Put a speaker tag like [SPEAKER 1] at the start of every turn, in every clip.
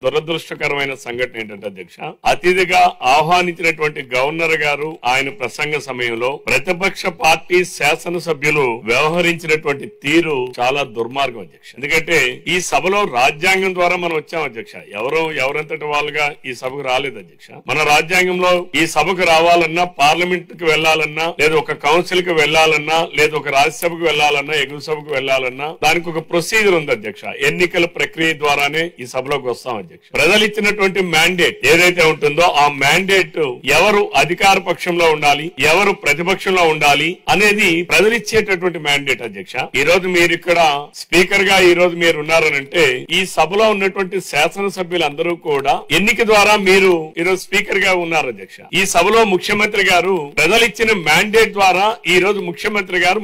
[SPEAKER 1] దురదృష్టకరమైన సంఘటన ఏంటంటే అధ్యక్ష, అతిథిగా ఆహ్వానించినటువంటి గవర్నర్ గారు ఆయన ప్రసంగ సమయంలో ప్రతిపక్ష పార్టీ శాసనసభ్యులు వ్యవహరించినటువంటి తీరు చాలా దుర్మార్గం అధ్యక్ష. ఎందుకంటే ఈ సభలో రాజ్యాంగం ద్వారా మనం వచ్చాం అధ్యక్ష. ఎవరంతటి వాళ్ళుగా ఈ సభకు రాలేదు అధ్యక్ష. మన రాజ్యాంగంలో ఈ సభకు రావాలన్నా, పార్లమెంట్ కి వెళ్లాలన్నా, లేదా ఒక కౌన్సిల్ కి వెళ్లాలన్నా, లేదా ఒక రాజ్యసభకు వెళ్లాలన్నా, ఎగువ సభకు వెళ్లాలన్నా దానికి ఒక ప్రొసీజర్ ఉంది అధ్యక్ష. ఎన్నికల ప్రక్రియ ద్వారానే ఈ సభలోకి వస్తాం అధ్యక్ష. ప్రజలు ఇచ్చినటువంటి మ్యాండేట్ ఏదైతే ఉంటుందో ఆ మ్యాండేట్ ఎవరు అధికార పక్షంలో ఉండాలి, ఎవరు ప్రతిపక్షంలో ఉండాలి అనేది ప్రజలు ఇచ్చేటటువంటి మ్యాండేట్ అధ్యక్ష. ఈ రోజు మీరు ఇక్కడ స్పీకర్ గా ఈ రోజు మీరు ఉన్నారనంటే ఈ సభలో ఉన్నటువంటి శాసనసభ్యులందరూ కూడా ఎన్నిక ద్వారా మీరు ఈరోజు స్పీకర్ గా ఉన్నారు అధ్యక్ష. ఈ సభలో ముఖ్యమంత్రి గారు ప్రజలు ఇచ్చిన మ్యాండేట్ ద్వారా ఈ రోజు ముఖ్యమంత్రి గారు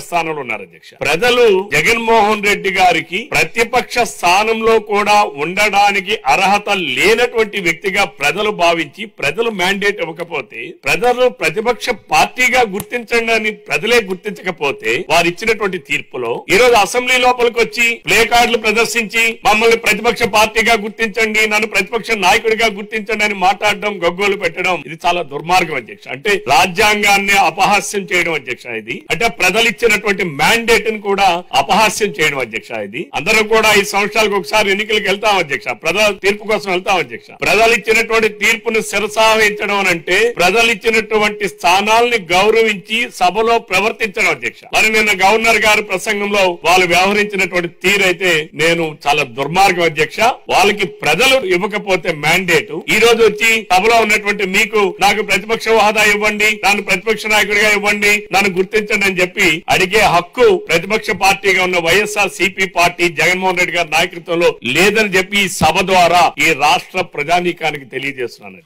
[SPEAKER 1] స్థానంలో ఉన్నారు అధ్యక్ష. ప్రజలు జగన్మోహన్ రెడ్డి గారికి ప్రతిపక్ష స్థానంలో కూడా ఉండడానికి అర్హత లేనటువంటి వ్యక్తిగా ప్రజలు భావించి ప్రజలు మ్యాండేట్ ఇవ్వకపోతే, ప్రజలు ప్రతిపక్ష పార్టీగా గుర్తించండి అని ప్రజలే గుర్తించకపోతే వారు ఇచ్చినటువంటి తీర్పులో ఈ రోజు అసెంబ్లీ లోపలికి వచ్చి ప్లే కార్డులు ప్రదర్శించి మమ్మల్ని ప్రతిపక్ష పార్టీగా గుర్తించండి, నన్ను ప్రతిపక్ష నాయకుడిగా గుర్తించండి అని మాట్లాడడం, గగ్గోలు పెట్టడం ఇది చాలా దుర్మార్గం అధ్యక్ష. అంటే రాజ్యాంగాన్ని అపహాస్యం చేయడం అధ్యక్ష. ఇది అంటే ప్రజలు ఇచ్చినటువంటి మ్యాండేట్ ని కూడా అపహాస్యం చేయడం అధ్యక్ష. ఇది అందరూ కూడా ఈ సంవత్సరాలకు ఒకసారి ఎన్నికలకు వెళ్తాం అధ్యక్ష, ప్రజల తీర్పు కోసం వెళ్తాం అధ్యక్ష. ప్రజలు ఇచ్చినటువంటి తీర్పును శిరసావహించడం అంటే ప్రజలు ఇచ్చినటువంటి స్థానాల్ని గౌరవించి సభలో ప్రవర్తించడం అధ్యక్ష. మరి నిన్న గవర్నర్ గారి ప్రసంగంలో వాళ్ళు వ్యవహరించినటువంటి తీరైతే నేను చాలా దుర్మార్గం అధ్యక్ష. వాళ్ళకి ప్రజలు ఇవ్వకపోతే మ్యాండేట్ ఈ రోజు వచ్చి సభలో ఉన్నటువంటి మీకు నాకు ప్రతిపక్ష హోదా ఇవ్వండి, నన్ను ప్రతిపక్ష నాయకుడిగా ఇవ్వండి, నన్ను గుర్తించండి అని చెప్పి అడిగే హక్కు ప్రతిపక్ష పార్టీగా ఉన్న వైఎస్ఆర్ సిపి పార్టీ జగన్మోహన్ రెడ్డి గారి నాయకత్వంలో లేదని చెప్పి ఈ సభ ద్వారా ఈ రాష్ట్ర ప్రజానీకానికి తెలియజేస్తున్నాను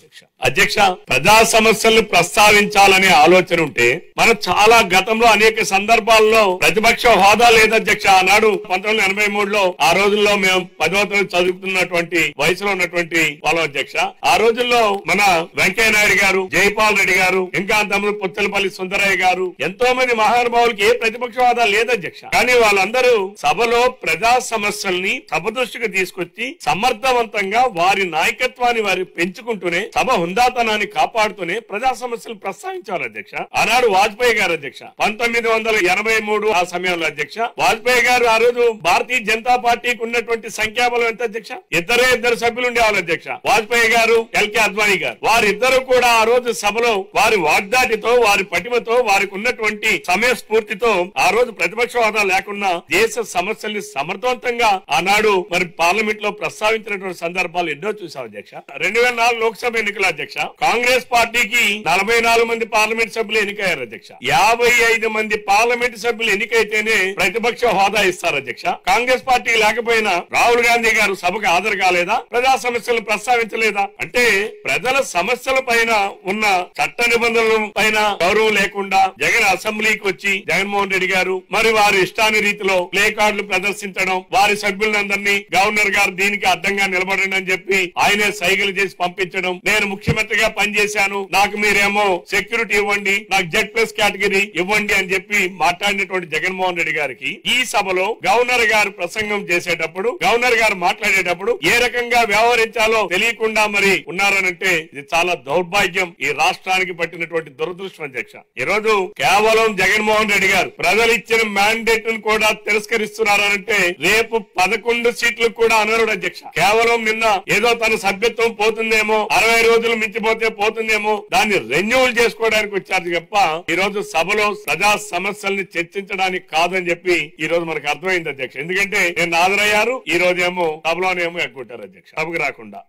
[SPEAKER 1] అధ్యక్ష. ప్రజా సమస్యలను ప్రస్తావించాలనే ఆలోచన ఉంటే మనం చాలా గతంలో అనేక సందర్భాల్లో ప్రతిపక్ష హోదా లేదధ్యక్ష. ఆనాడు 1983లో ఆ రోజుల్లో మేము 10వ తరగతి చదువుతున్నటువంటి వయసులో ఉన్నటువంటి వాళ్ళ అధ్యక్ష. ఆ రోజుల్లో మన వెంకయ్య నాయుడు గారు, జైపాల్ రెడ్డి గారు, ఇంకా తమ్ముడు పుచ్చలపల్లి సుందరయ్య గారు, ఎంతో మంది మహానుభావులకి ఏ ప్రతిపక్ష హోదా లేదధ్యక్ష. కానీ వాళ్ళందరూ సభలో ప్రజా సమస్యల్ని సభ దృష్టికి తీసుకొచ్చి సమర్థవంతంగా వారి నాయకత్వాన్ని వారి పెంచుకుంటూనే సభ హుందాతనాన్ని కాపాడుతూనే ప్రజా సమస్యలు ప్రస్తావించారు అధ్యక్ష. ఆనాడు వాజ్పేయి గారు అధ్యక్ష 1983 ఆ సమయంలో అధ్యక్ష వాజ్పేయి గారు ఆ రోజు భారతీయ జనతా పార్టీకి ఉన్నటువంటి సంఖ్యాబలం ఎంత అధ్యక్ష? ఇద్దరు సభ్యులు ఉండేవాళ్ళు అధ్యక్ష. వాజ్పేయి గారు, ఎల్కే అద్వానీ గారు, వారిద్దరూ కూడా ఆ రోజు సభలో వారి వాగ్దాటితో, వారి పటిమతో, వారికి ఉన్నటువంటి సమయ స్ఫూర్తితో ఆ రోజు ప్రతిపక్ష హోదా లేకుండా దేశ సమస్యల్ని సమర్థవంతంగా ఆనాడు మరి పార్లమెంట్ లో ప్రస్తావించినటువంటి సందర్భాలు ఎన్నో చూసాం అధ్యక్ష. 2004 లోక్సభ ఎన్నికల అధ్యక్ష కాంగ్రెస్ పార్టీకి 44 మంది పార్లమెంట్ సభ్యులు ఎన్నికయ్యారు అధ్యక్ష. 55 మంది పార్లమెంట్ సభ్యులు ఎన్నికైతేనే ప్రతిపక్ష హోదా ఇస్తారు అధ్యక్ష. కాంగ్రెస్ పార్టీ లేకపోయినా రాహుల్ గాంధీ గారు సభకు హాజరు కాలేదా? ప్రజా సమస్యలను ప్రస్తావించలేదా? అంటే ప్రజల సమస్యల పైన ఉన్న చట్ట నిబంధనల పైన గౌరవం లేకుండా జగన్ అసెంబ్లీకి వచ్చి జగన్మోహన్ రెడ్డి గారు మరి వారి ఇష్టాని రీతిలో ప్లే కార్డులు ప్రదర్శించడం, వారి సభ్యులందరినీ గవర్నర్ గారు దీనికి అడ్డంగా నిలబడండి అని చెప్పి ఆయనే సైకిల్ చేసి పంపించడం, నేను ముఖ్యమంత్రిగా పనిచేశాను, నాకు మీరేమో సెక్యూరిటీ ఇవ్వండి, నాకు Z+ కేటగిరీ ఇవ్వండి అని చెప్పి మాట్లాడినటువంటి జగన్మోహన్ రెడ్డి గారికి ఈ సభలో గవర్నర్ గారు ప్రసంగం చేసేటప్పుడు, గవర్నర్ గారు మాట్లాడేటప్పుడు ఏ రకంగా వ్యవహరించాలో తెలియకుండా మరి ఉన్నారనంటే ఇది చాలా దౌర్భాగ్యం, ఈ రాష్ట్రానికి పట్టినటువంటి దురదృష్టం అధ్యక్ష. ఈ రోజు కేవలం జగన్మోహన్ రెడ్డి గారు ప్రజలు ఇచ్చిన మ్యాండేట్ ను కూడా తిరస్కరిస్తున్నారంటే రేపు 11 సీట్లు కూడా అనరుడు అధ్యక్ష. కేవలం నిన్న ఏదో తన సభ్యత్వం పోతుందేమో, 60 రోజులు మించిపోతే పోతుందేమో దాన్ని రెన్యూవల్ చేసుకోవడానికి వచ్చారు తప్ప ఈ రోజు సభలో ప్రజా సమస్యల్ని చర్చించడానికి కాదని చెప్పి ఈ రోజు మనకు అర్థమైంది అధ్యక్ష. ఎందుకంటే నేను హాజరయ్యారు, ఈ రోజేమో సభలోనేమో ఎక్కుంటారు అధ్యక్ష, సభకు రాకుండా.